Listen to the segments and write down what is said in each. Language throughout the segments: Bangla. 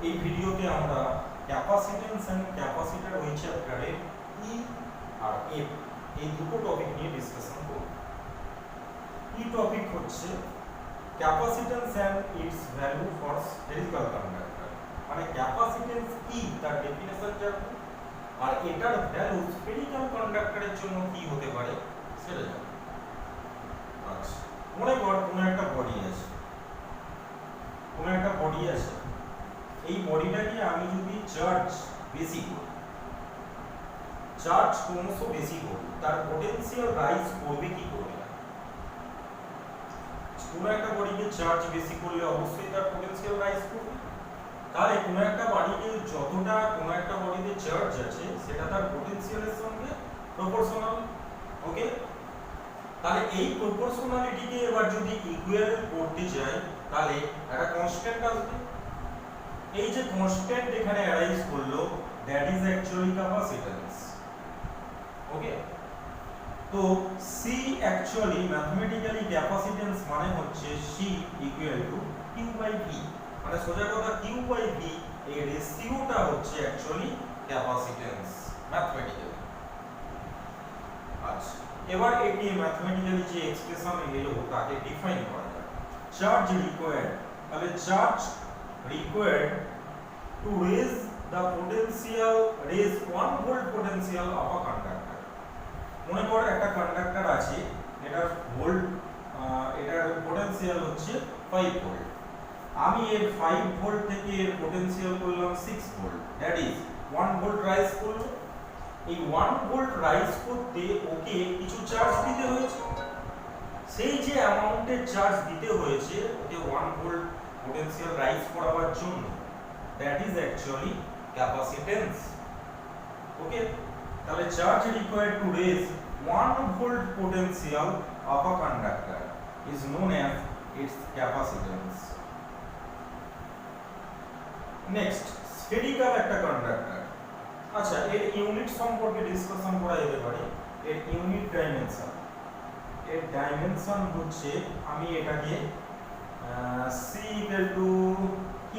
এই ভিডিওতে আমরা ক্যাপাসিট্যান্স এন্ড ক্যাপাসিটর ওই চ্যাপ্টারে ই আর এফ এই দুটো টপিক নিয়ে ডিসকাশন করব। ই টপিক হচ্ছে capacitance and its value for spherical conductor, মানে ক্যাপাসিট্যান্স কি তার ডেফিনেশন জানব, আর এটার ভ্যালু স্ফেরিক্যাল কন্ডাক্টরের জন্য কি হতে পারে সেটা জানব। আচ্ছা, মনে কর কোনো একটা বডি আছে, এই বডিটাকে আমি যদি চার্জ বেশি করি, চার্জ ক্রমশ বেশি করি, তার পোটেনশিয়াল রাইজ করবে কি করবে না? কোনো একটা বডিকে চার্জ বেশি করলে অবশ্যই তার পোটেনশিয়াল রাইজ করবে। তাহলে কোনো একটা বডিকে যতটা কোনো একটা বডিতে চার্জ আছে সেটা তার পোটেনশিয়ালের সঙ্গে প্রপোর্শনাল। ওকে, তাহলে এই প্রপোর্শনালিটিকে এবার যদি ইকুয়াল করতে যাই তাহলে একটা কনস্ট্যান্ট আসবে। এই যে কনস্ট্যান্ট এখানে অ্যারাইজ করলো, that is actually capacitance. Okay, তো সি অ্যাকচুয়ালি ম্যাথমেটিক্যালি ক্যাপাসিট্যান্স মানে হচ্ছে C equal to Q by V, মানে সোজা কথা কিউ বাই ভি এই রেশিওটা হচ্ছে অ্যাকচুয়ালি ক্যাপাসিট্যান্স ম্যাথমেটিক্যালি। আচ্ছা, এবার এটি ম্যাথমেটিক্যালি যে এক্সপ্রেশন এলো তাকে ডিফাইন করা যায়। চার্জ রিকোয়ার্ড, তাহলে charge required to raise the potential, raise 1 volt potential of a conductor. মনে কর একটা কন্ডাক্টর আছে, এটার ভোল্ট এটার পোটেনশিয়াল হচ্ছে 5 ভোল্ট। আমি এর 5 ভোল্ট থেকে এর পোটেনশিয়াল করলাম 6 volt, that is 1 volt rise করলো। এই 1 ভোল্ট রাইজ করতে ওকে কিছু চার্জ দিতে হয়েছে। সেই যে অ্যামাউন্টের চার্জ দিতে হয়েছে ওকে 1 ভোল্ট potential rise করাবার জন্য, that is actually capacitance. Okay, তাহলে charge required to raise 1 volt potential of a conductor is known as its capacitance. Next, spherical একটা কন্ডাক্টর। আচ্ছা, এর ইউনিট সম্পর্কে ডিসকাশন করা যেতে পারে। এর ইউনিট ডাইমেনশন, এর ডাইমেনশন হচ্ছে, আমি এটাকে c equal to q,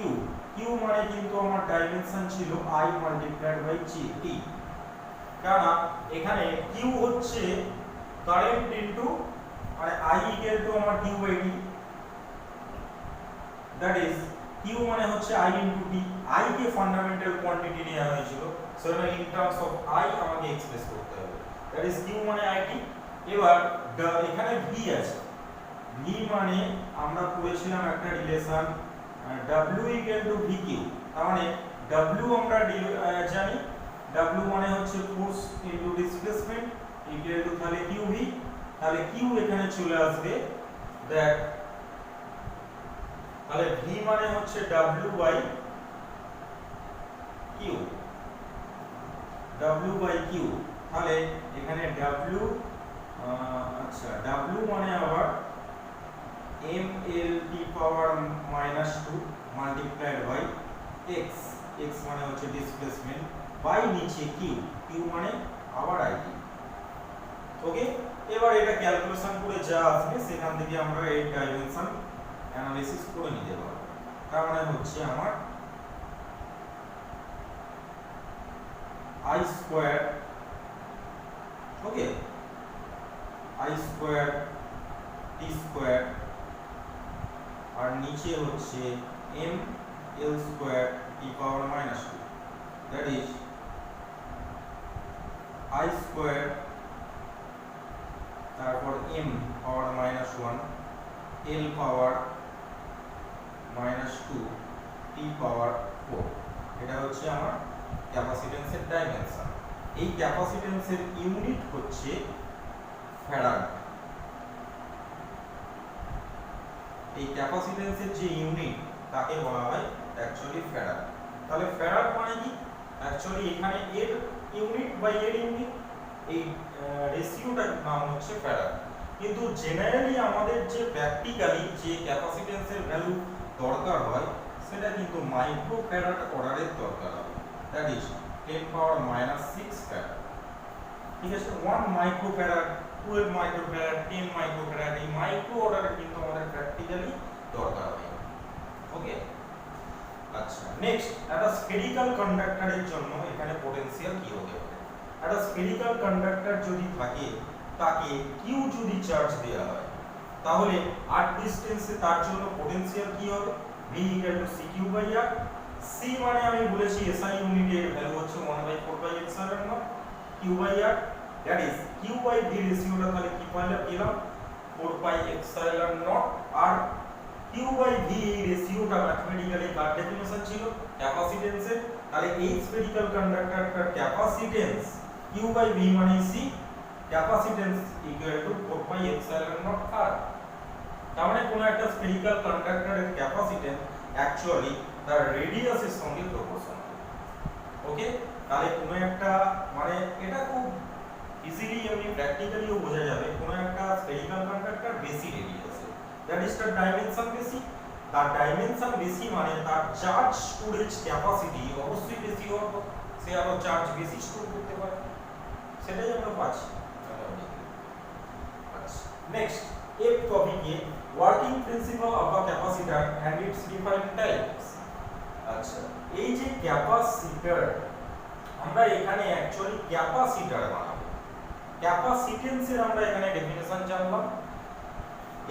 q মানে কিন্তু আমার ডাইমেনশন ছিল i মাল্টিপ্লাইড বাই t, কারণ এখানে q হচ্ছে কারেন্ট ইনটু, মানে i equal to আমার q by t, that is q মানে হচ্ছে i ইনটু t। i কে ফান্ডামেন্টাল কোয়ান্টিটি নেওয়া হয়েছিল, সেটা ইন টার্মস অফ i আমাকে এক্সপ্রেস করতে হবে, দ্যাট ইজ q মানে it। এবার এখানে v আছে, v মানে আমরা করেছিলাম একটা relation w equal to vq, তার মানে w আমরা জানি, w মানে হচ্ছে force into displacement equal to তাহলে qv, তাহলে q এখানে চলে আসবে, দেখ তাহলে v মানে হচ্ছে w by q, w by q, তাহলে এখানে w, আচ্ছা w মানে আবার mlt power -2 multiplied by x, x মানে হচ্ছে ডিসপ্লেসমেন্ট, বাই নিচে q, q মানে আবার it। ওকে, এবার এটা ক্যালকুলেশন করে যা আসবে সেখান থেকে আমরা এই ডাইমেনশন অ্যানালিসিস করে নিতে পারবো। তার মানে হচ্ছে আমার i square, okay, i square t square, আর নিচে হচ্ছে m l square e power -2, that is i square, তারপর m power -1 l power -2 t power 4। এটা হচ্ছে আমার ক্যাপাসিট্যান্সের ডাইমেনশন। এই ক্যাপাসিট্যান্সের ইউনিট হচ্ছে ফ্যারাড। এই ক্যাপাসিট্যান্সের যে ইউনিট তাকে বলা হয় অ্যাকচুয়ালি ফ্যারাড। তাহলে ফ্যারাড মানে কি? অ্যাকচুয়ালি এখানে এর ইউনিট বাই এর ইউনিট, এই রেশিওটার নাম হচ্ছে ফ্যারাড। কিন্তু জেনারেলি আমাদের যে প্র্যাকটিক্যালি যে ক্যাপাসিট্যান্সের ভ্যালু দরকার হয় সেটা কিন্তু মাইক্রো ফ্যারাড অর্ডারের দরকার হয়, দ্যাট ইজ 10 পাওয়ার -6 ফ্যারাড। ঠিক আছে, 1 micro farad, 12 micro farad, 10 micro farad, এই মাইক্রো অর্ডারে কিন্তু আমাদের প্র্যাকটিক্যালি দরকার হয়। ওকে, আচ্ছা নেক্সট একটা স্ফেরিক্যাল কন্ডাক্টরের জন্য এখানে পটেনশিয়াল কি হতে পারে? একটা স্ফেরিক্যাল কন্ডাক্টর যদি থাকে তাকে কিউ যদি চার্জ দেওয়া হয় তাহলে r ডিসটেন্সে তার জন্য পটেনশিয়াল কি হবে? v = cq/r। c মানে আমি বলেছি SI ইউনিটের ভ্যালু হচ্ছে 1/4πε0 q/r, দ্যাট ইজ q/v রেশিওটা তাহলে কি পেলাম 4πε0 আর q/v এই রেশিওটা ম্যাথমেটিক্যালি কার ডেফিনিশন ছিল? ক্যাপাসিটেন্সের। তাহলে এই স্ফেরিক্যাল কন্ডাক্টরটার ক্যাপাসিটেন্স q/v মানে c, ক্যাপাসিটেন্স = 4πε0 r। তার মানে কোন একটা স্ফেরিক্যাল কন্ডাক্টরের ক্যাপাসিটেন্স অ্যাকচুয়ালি তার রেডিয়াসের সঙ্গে প্রপোর্শনাল। ওকে, তাহলে কোন একটা মানে এটা খুব ইজিলি এমনি প্র্যাকটিক্যালিও বোঝা যাবে কোন একটা স্ফেরিক্যাল কন্ডাক্টর বেশি রেডিয়াসে, দ্যাট ইজ তার ডাইমেনশন বেশি। তার ডাইমেনশন বেশি মানে তার চার্জ স্টোরেজ ক্যাপাসিটি অবশ্যই বেশি হবে, সে আরো চার্জ বেশি স্টোর করতে পারে, সেটাই আমরা পাচ্ছি। আচ্ছা, নেক্সট এই টপিকে working principle of a capacitor and its different types. আচ্ছা, এই যে ক্যাপাসিটর আমরা এখানে অ্যাকচুয়ালি ক্যাপাসিটর বানাবো। ক্যাপাসিটেন্সের আমরা এখানে ডেফিনিশন জানলাম,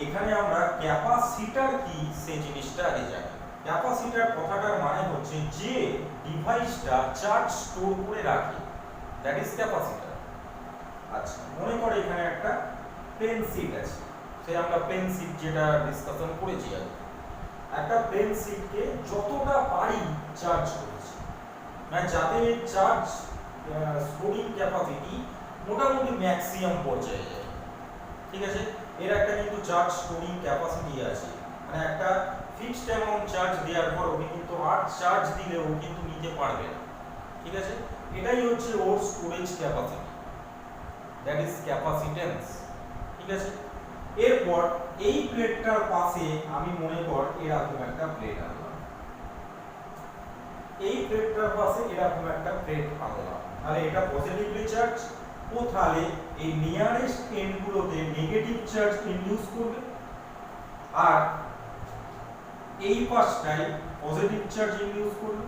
এখানে আমরা ক্যাপাসিটর কি সেই জিনিসটা আগে জানি। ক্যাপাসিটর কথাটার মানে হচ্ছে যে ডিভাইসটা চার্জ স্টোর করে রাখে, দ্যাট ইজ ক্যাপাসিটর। আচ্ছা, মনে করে এখানে একটা পেন শিট আছে, সেই আমরা পেন শিট যেটা ডিসকাশন করেছি আগে, একটা পেন শিটকে যতটা পারি চার্জ করেছি, মানে যাতে চার্জ স্টোরিং ক্যাপাসিটি মোটামুটি ম্যাক্সিমাম পর্যায়ে যায়। ঠিক আছে, এর একটা কিন্তু চার্জ স্টোরিং ক্যাপাসিটি আছে, মানে একটা ফিক্সড অ্যামাউন্ট চার্জ দেওয়ার পর ওকে কিন্তু আর চার্জ দিলে ও কিন্তু নিতে পারবে না। ঠিক আছে, এটাই হচ্ছে ওর storage capacity, that is capacitance. ঠিক আছে, এরপর এই প্লেটটার পাশে আমি মনে কর এরকম একটা প্লেট আনলাম, এই প্লেটটার পাশে এরকম একটা প্লেট আনলাম, তাহলে এটা পজিটিভলি চার্জ, ও তাহলে এই নিয়ারেস্ট এন্ড গুলোতে নেগেটিভ চার্জ ইনডিউস করবে, আর এই পাশটায় পজিটিভ চার্জ ইনডিউস করবে।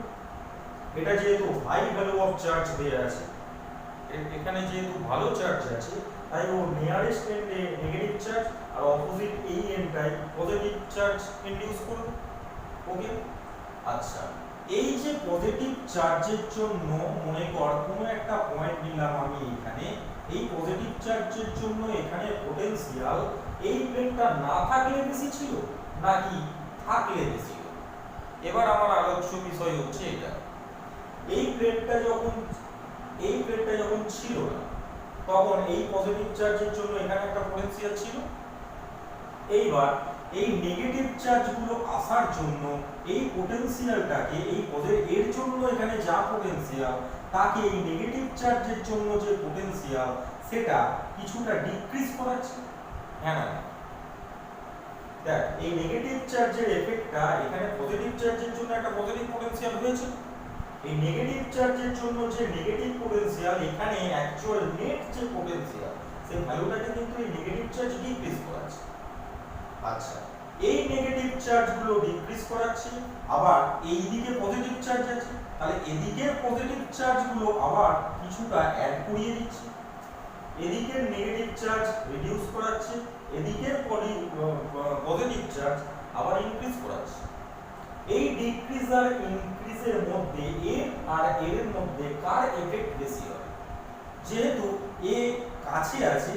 এটা যেহেতু হাই ভ্যালু অফ চার্জ দেয়া আছে, এখানে যেহেতু ভালো চার্জ আছে, তাই ও নিয়ারেস্ট এন্ডে নেগেটিভ চার্জ আর অপোজিট এই এন্ডটায় পজিটিভ চার্জ ইনডিউস করবে। ওকে, আচ্ছা, এই যে পজিটিভ চার্জের জন্য মনে কর কোনো একটা পয়েন্ট নিলাম আমি এখানে, এই পজিটিভ চার্জের জন্য এখানে পটেনশিয়াল এই প্লেটটা না থাকলে বেশি ছিল নাকি থাকলে বেশি হলো? এবার আমার আলোচ্য বিষয় হচ্ছে এটা, এই প্লেটটা যখন ছিল না তখন এই পজিটিভ চার্জের জন্য এখানে একটা পটেনশিয়াল ছিল, এইবার এই নেগেটিভ চার্জগুলো আসার জন্য এই পটেনশিয়ালটাকে এর জন্য এখানে যা পটেনশিয়াল তাকে এই নেগেটিভ চার্জের জন্য যে পটেনশিয়াল সেটা কিছুটা ডিক্রিজ করাচ্ছে। হ্যাঁ না, দেখ এই নেগেটিভ চার্জের এফেক্টটা এখানে পজিটিভ চার্জের জন্য একটা পজিটিভ পটেনশিয়াল হয়েছে, এই নেগেটিভ চার্জের জন্য যে নেগেটিভ পটেনশিয়াল এখানে অ্যাকচুয়াল নেট যে পটেনশিয়াল সেই ভ্যালুটাকে কিন্তু এই নেগেটিভ চার্জ ডিক্রিজ করাচ্ছে। আচ্ছা, এই নেগেটিভ চার্জগুলো ডিক্রিজ করাচ্ছে, আবার এই দিকে পজিটিভ চার্জ আছে, তাহলে এদিকে পজিটিভ চার্জগুলো আবার কিছুটা অ্যাড করিয়ে দিচ্ছে, এদিকে নেগেটিভ চার্জ রিডিউস করাচ্ছে, এদিকে পজিটিভ চার্জ আবার ইনক্রিজ করাচ্ছে। এই ডিক্রিজ আর ইনক্রিজের মধ্যে এ আর এর মধ্যে কার এফেক্ট বেশি হবে? যেহেতু এ কাছে আছে,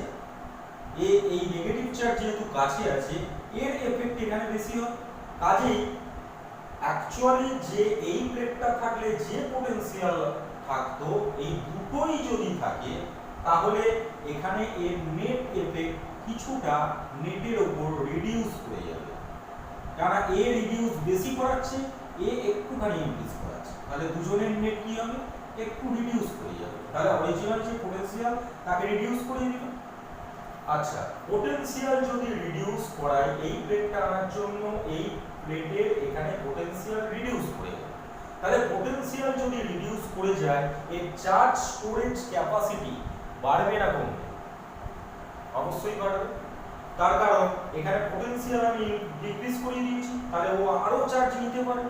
এই নেগেটিভ চার্জ যেহেতু কাছে আছে, এর এফেক্ট এখানে বেশি হবে। কাজেই অ্যাকচুয়ালি যে এই প্লেটটা থাকলে যে পটেনশিয়াল থাকতো এই দুটোই যদি থাকে তাহলে এখানে এর নেট এফেক্ট কিছুটা নেটের উপর রিডিউস হয়ে যাবে, কারণ এ রিডিউস বেশি করাচ্ছে, এ একটুখানি ইনক্রিজ করাচ্ছে, তাহলে দুজনের নেট কি হবে? একটু রিডিউস হয়ে যাবে, তাহলে অরিজিনাল যে পটেনশিয়াল তাকে রিডিউস করে দিল। আচ্ছা, পটেনশিয়াল যদি রিডিউস করায় এই প্লেটটা আনার জন্য এই প্লেটের এখানে পটেনশিয়াল রিডিউস করে যাবে, তাহলে পটেনশিয়াল যদি রিডিউস করে যায় এর চার্জ স্টোরেজ ক্যাপাসিটি বাড়বে না কমবে? অবশ্যই বাড়বে, তার কারণ এখানে পটেনশিয়াল আমি ডিক্রিজ করে দিয়েছি, তাহলে ও আরো চার্জ নিতে পারে।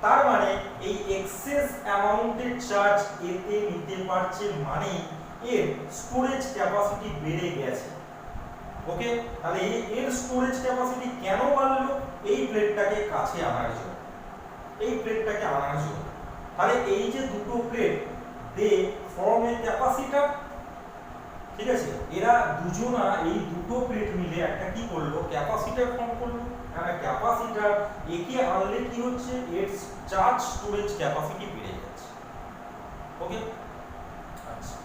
তার মানে এই এক্সেস অ্যামাউন্টের চার্জ এতে নিতে পারছে, মানে এর স্টোরেজ ক্যাপাসিটি বেড়ে গেছে। ওকে, তাহলে এর স্টোরেজ ক্যাপাসিটি কেন বাড়লো? এই প্লেটটাকে কাছে আনার জন্য, এই প্লেটটাকে আনার জন্য। তাহলে এই যে দুটো প্লেট দে ফর্ম এ ক্যাপাসিটর, ঠিক আছে, এরা দুজনা এই দুটো প্লেট মিলে একটা কি করলো, ক্যাপাসিটর ফর্ম করলো। আর ক্যাপাসিটর একে আনলে কি হচ্ছে, এর চার্জ স্টোরেজ ক্যাপাসিটি বেড়ে যাচ্ছে। ওকে, আচ্ছা,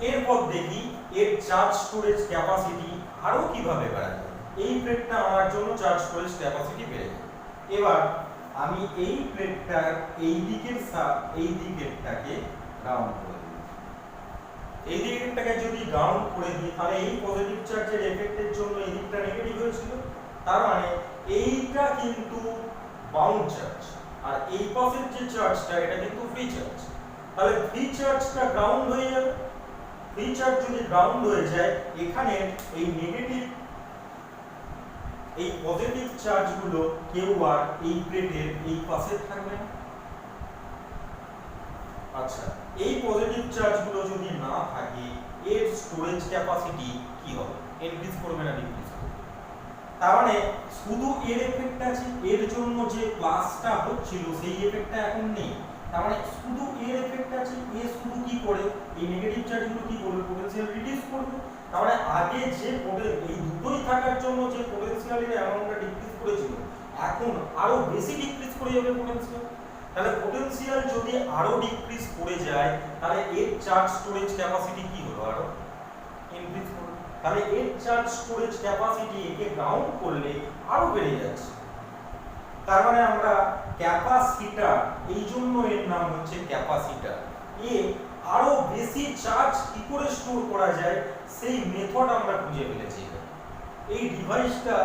এরপর দেখি এর চার্জ স্টোরেজ ক্যাপাসিটি আরো কিভাবে বাড়ানো যায়। এই প্লেটটা আমার জন্য চার্জ স্টোরেজ ক্যাপাসিটি বেড়ে যাবে। এবার আমি এই প্লেটটার এই দিকেরটাকে গ্রাউন্ড করে দিই। এই দিকেরটাকে যদি গ্রাউন্ড করে দিই, তাহলে এই পজিটিভ চার্জের এফেক্টের জন্য এই দিকটা নেগেটিভ হয়েছিল। তার মানে এইটা কিন্তু বাউন্ড চার্জ, আর এই পাশের যে চার্জটা এটা কিন্তু ফ্রি চার্জ। তাহলে ফ্রি চার্জটা গ্রাউন্ড হয়ে যাবে। ফ্রি চার্জ যদি গ্রাউন্ড হয়ে যায়, এখানে এই নেগেটিভ এই পজিটিভ চার্জগুলো কেউ আর এই প্লেটের এই পাশে থাকবে না। আচ্ছা, এই পজিটিভ চার্জগুলো যদি না থাকে, এর স্টোরেজ ক্যাপাসিটি কি হবে? ইনক্রিজ করবে না ডিক্রিজ করবে? তার মানে শুধু এর এফেক্ট আছে, এর জন্য যে প্লাসটা হচ্ছিল সেই এফেক্টটা এখন নেই। তার মানে শুধু এর এফেক্ট আছে, এ শুধু কি করে, এই নেগেটিভ চার্জগুলো কি করবে, পোটেনশিয়াল রিডিউস করবে। তার মানে আগে যে এই দুটোই থাকার জন্য যে পোটেনশিয়ালের অ্যামাউন্টটা ডিক্রিজ করেছিল, এখন আরো বেশি ডিক্রিজ করে যাবে পোটেনশিয়াল। তাহলে পোটেনশিয়াল যদি আরো ডিক্রিজ করে যায়, তাহলে এর চার্জ স্টোরেজ ক্যাপাসিটি কি হলো, আরো ইনক্রিজ করবে। তাহলে এর চার্জ স্টোরেজ ক্যাপাসিটি একে গ্রাউন্ড করলে আরো বেড়ে যাচ্ছে। তার মানে আমরা ক্যাপাসিটর, এই জন্য এর নাম হচ্ছে ক্যাপাসিটর, এ আরো বেশি চার্জ কি করে স্টোর করা যায় সেই মেথড আমরা খুঁজে ফেলেছি। এই ডিভাইসটা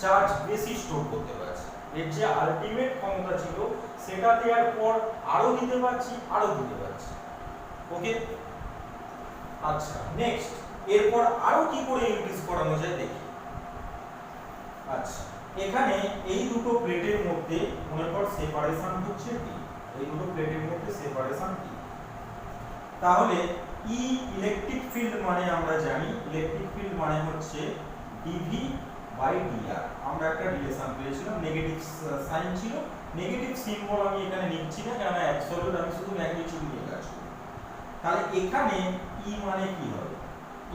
চার্জ বেশি স্টোর করতে পারছে, এর যে আলটিমেট ক্ষমতা ছিল সেটা দেওয়ার পর আরো দিতে পারছি, আরো দিতে পারছি। ওকে, আচ্ছা, নেক্সট এরপর আরো কি করে ইনক্রিজ করানো যায় দেখি। আচ্ছা, এখানে এই দুটো প্লেটের মধ্যে মনে কর সেপারেশন হচ্ছে টি, এই দুটো প্লেটের মধ্যে সেপারেশন টি। তাহলে ই ইলেকট্রিক ফিল্ড মানে আমরা জানি, ইলেকট্রিক ফিল্ড মানে হচ্ছে ডিভি বাই ডিআর। আমরা একটা রিলেশন পেয়েছিলাম, নেগেটিভ সাইন ছিল, নেগেটিভ সিম্বল আমি এখানে লিখছি না, কারণ অ্যাবসলিউট আমি শুধু ম্যাগনিটিউড নিয়ে কাজ করব। তাহলে এখানে ই মানে কি হবে,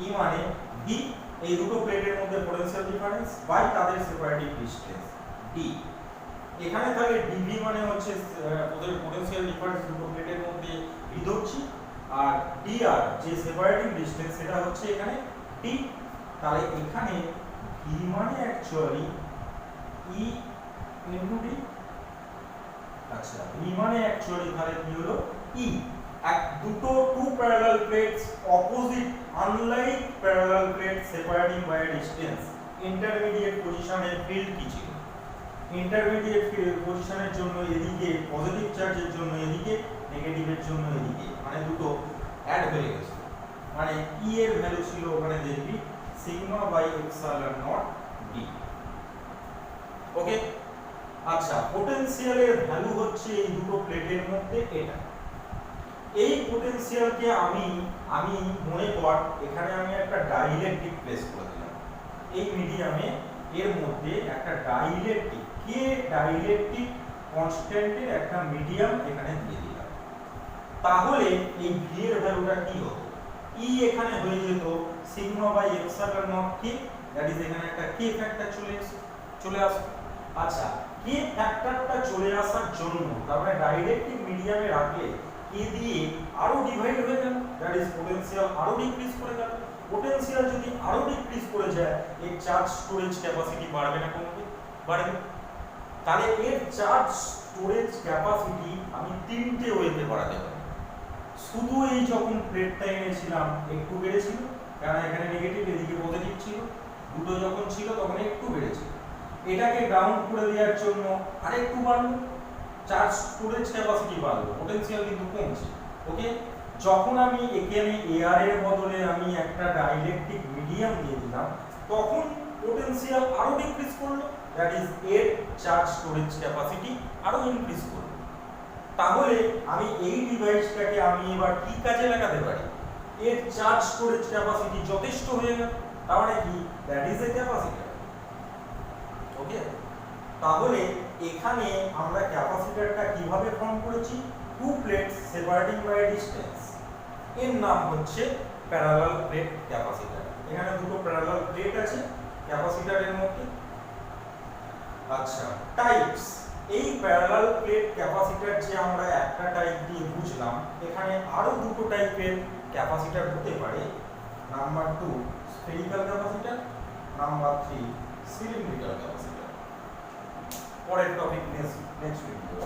ই মানে ভি, এই দুটো প্লেটের মধ্যে পোটেনশিয়াল ডিফারেন্স বাই তাদের সেপারেটিং ডিসটেন্স ডি। এখানে তাহলে ডিভি মানে হচ্ছে ওদের পোটেনশিয়াল ডিফারেন্স দুটো প্লেটের মধ্যে ভি ধরছি, আর ডিআর যে সেপারেটিং ডিসটেন্স সেটা হচ্ছে এখানে ডি। তাহলে এখানে ভি মানে অ্যাকচুয়ালি ই ইনটু ডি। আচ্ছা, ভি মানে অ্যাকচুয়ালি তাহলে কি হলো, ই। এক দুটো two parallel plates opposite unlike parallel plate separating by a distance, intermediate পজিশনের ফিল্ড কি ছিল, ইন্টারমিডিয়েট পজিশনের জন্য এদিকে পজিটিভ চার্জের জন্য এদিকে, নেগেটিভের জন্য এদিকে, মানে দুটো অ্যাড হয়ে গেছে। মানে ই এর ভ্যালু ছিল ওখানে দেখবি sigma by epsilon naught d. Okay, আচ্ছা, পোটেনশিয়ালের ভ্যালু হচ্ছে এই দুটো প্লেটের মধ্যে এটা। এই পোটেনশিয়ালকে আমি মনে কর এখানে আমি একটা ডাইইলেকট্রিক প্লেস করে দিলাম, এই মিডিয়ামে এর মধ্যে একটা ডাইইলেকট্রিক কে ডাইইলেকট্রিক কনস্ট্যান্টের একটা মিডিয়াম এখানে দিয়ে দিলাম। তাহলে এই ভি এর ভ্যালুটা কি হতো, ই এখানে হয়ে যেত sigma by epsilon naught K, that is এখানে একটা কে ফ্যাক্টর চলে আসবে। আচ্ছা, কে ফ্যাক্টরটা চলে আসার জন্য তারপরে ডাইইলেকট্রিক মিডিয়ামে রাখলে কে দিয়ে আরো ডিভাইড হয়ে গেল, দ্যাট ইজ পোটেনশিয়াল আরো ডিক্রিজ করে গেল। পোটেনশিয়াল যদি আরো ডিক্রিজ করে যায়, এর চার্জ স্টোরেজ ক্যাপাসিটি বাড়বে না কমবে? বাড়বে। তাহলে এর চার্জ স্টোরেজ ক্যাপাসিটি আমি তিনটে ওয়েতে বাড়াতে পারি। শুধু এই যখন প্লেটটা এনেছিলাম একটু বেড়েছিল, কারণ এখানে নেগেটিভ এদিকে পজিটিভ ছিল, দুটো যখন ছিল তখন একটু বেড়েছিল। এটাকে গ্রাউন্ড করে দেওয়ার জন্য আরেকটু বাড়লো, চার্জ স্টোরেজ ক্যাপাসিটি বাড়লো, পোটেনশিয়াল কিন্তু কমছে। ওকে, যখন আমি এখানে এয়ার এর বদলে আমি একটা ডাইইলেকট্রিক মিডিয়াম দিয়ে দিলাম, তখন পোটেনশিয়াল আরো ডিক্রিজ করলো, দ্যাট ইজ এর চার্জ স্টোরেজ ক্যাপাসিটি আরো ইনক্রিজ করলো। তাহলে আমি এই ডিভাইসটাকে আমি এবার কি কাজে লাগাতে পারি? এর চার্জ স্টোরেজ ক্যাপাসিটি যথেষ্ট হয়ে গেল, তার মানে কি that is a capacitor. Okay, তাহলে এখানে আমরা ক্যাপাসিটরটা কিভাবে ফর্ম করেছি? Two plates separating by distance, এর নাম হচ্ছে প্যারালাল প্লেট ক্যাপাসিটর। এখানে দুটো প্যারালাল প্লেট আছে ক্যাপাসিটরের মধ্যে। আচ্ছা, টাইপস, এই প্যারালাল প্লেট ক্যাপাসিটর যে আমরা একটা টাইপ দিয়ে বুঝলাম, এখানে আরো দুটো টাইপের ক্যাপাসিটর হতে পারে। Number 2 spherical capacitor, number 3 cylindrical capacitor. পরের টপিক নেক্সট ভিডিও।